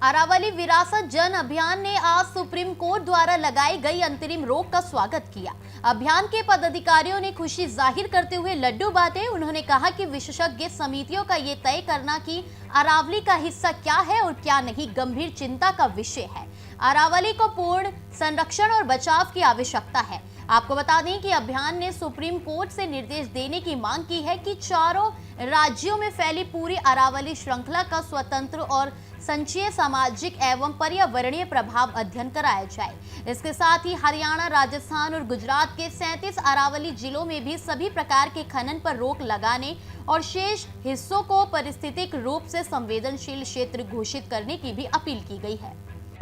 अरावली विरासत जन अभियान ने आज सुप्रीम कोर्ट द्वारा लगाई गई अंतरिम रोक का स्वागत किया। अभियान के पदाधिकारियों ने खुशी जाहिर करते हुए लड्डू बांटे। उन्होंने कहा कि विशेषज्ञ समितियों का ये तय करना कि अरावली का हिस्सा क्या है और क्या नहीं गंभीर चिंता का विषय है। अरावली को पूर्ण संरक्षण और बचाव की आवश्यकता है। आपको बता दें कि अभियान ने सुप्रीम कोर्ट से निर्देश देने की मांग की है कि चारों राज्यों में फैली पूरी अरावली श्रृंखला का स्वतंत्र और संचयी सामाजिक एवं पर्यावरणीय प्रभाव अध्ययन कराया जाए। इसके साथ ही हरियाणा, राजस्थान और गुजरात के 37 अरावली जिलों में भी सभी प्रकार के खनन पर रोक लगाने और शेष हिस्सों को पारिस्थितिक रूप से संवेदनशील क्षेत्र घोषित करने की भी अपील की गई है।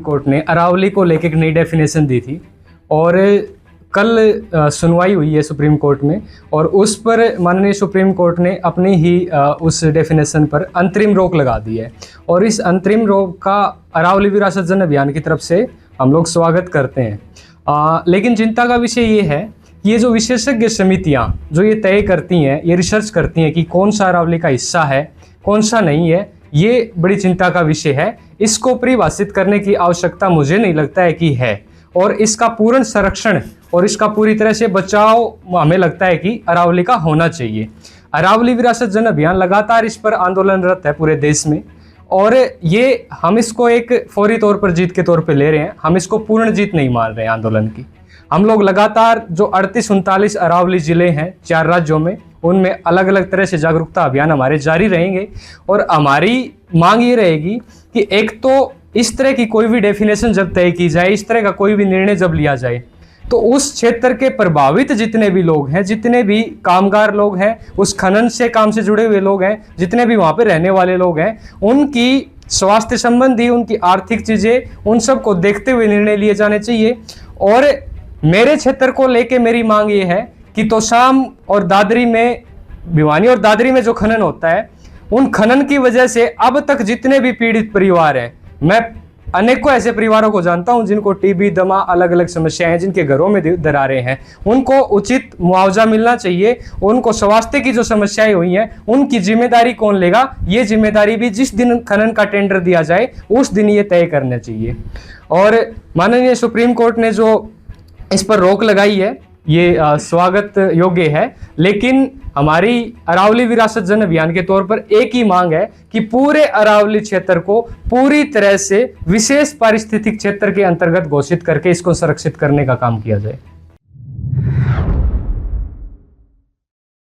कोर्ट ने अरावली को लेकर एक नई डेफिनेशन दी थी और कल सुनवाई हुई है सुप्रीम कोर्ट में और उस पर माननीय सुप्रीम कोर्ट ने अपनी ही उस डेफिनेशन पर अंतरिम रोक लगा दी है और इस अंतरिम रोक का अरावली विरासत जन अभियान की तरफ से हम लोग स्वागत करते हैं। लेकिन चिंता का विषय ये है कि ये जो विशेषज्ञ समितियाँ जो ये तय करती हैं, ये रिसर्च करती हैं कि कौन सा अरावली का हिस्सा है कौन सा नहीं है, ये बड़ी चिंता का विषय है। इसको परिभाषित करने की आवश्यकता मुझे नहीं लगता है कि है और इसका पूर्ण संरक्षण और इसका पूरी तरह से बचाव हमें लगता है कि अरावली का होना चाहिए। अरावली विरासत जन अभियान लगातार इस पर आंदोलनरत है पूरे देश में और ये हम इसको एक फौरी तौर पर जीत के तौर पे ले रहे हैं। हम इसको पूर्ण जीत नहीं मान रहे हैं आंदोलन की। हम लोग लगातार जो 38-39 अरावली जिले हैं 4 राज्यों में, उनमें अलग अलग तरह से जागरूकता अभियान हमारे जारी रहेंगे और हमारी मांग ये रहेगी कि एक तो इस तरह की कोई भी डेफिनेशन जब तय की जाए, इस तरह का कोई भी निर्णय जब लिया जाए तो उस क्षेत्र के प्रभावित जितने भी लोग हैं, जितने भी कामगार लोग हैं, उस खनन से काम से जुड़े हुए लोग हैं, जितने भी वहाँ पे रहने वाले लोग हैं, उनकी स्वास्थ्य संबंधी, उनकी आर्थिक चीज़ें, उन सब को देखते हुए निर्णय लिए जाने चाहिए। और मेरे क्षेत्र को लेके मेरी मांग ये है कि तोशाम और दादरी में, भिवानी और दादरी में जो खनन होता है, उन खनन की वजह से अब तक जितने भी पीड़ित परिवार हैं, मैं अनेकों ऐसे परिवारों को जानता हूं जिनको टीबी, दमा, अलग अलग समस्याएं हैं, जिनके घरों में दरारें हैं, उनको उचित मुआवजा मिलना चाहिए। उनको स्वास्थ्य की जो समस्याएं हुई हैं उनकी जिम्मेदारी कौन लेगा, ये जिम्मेदारी भी जिस दिन खनन का टेंडर दिया जाए उस दिन ये तय करना चाहिए। और माननीय सुप्रीम कोर्ट ने जो इस पर रोक लगाई है ये स्वागत योग्य है, लेकिन हमारी अरावली विरासत जन अभियान के तौर पर एक ही मांग है कि पूरे अरावली क्षेत्र को पूरी तरह से विशेष पारिस्थितिक क्षेत्र के अंतर्गत घोषित करके इसको संरक्षित करने का काम किया जाए।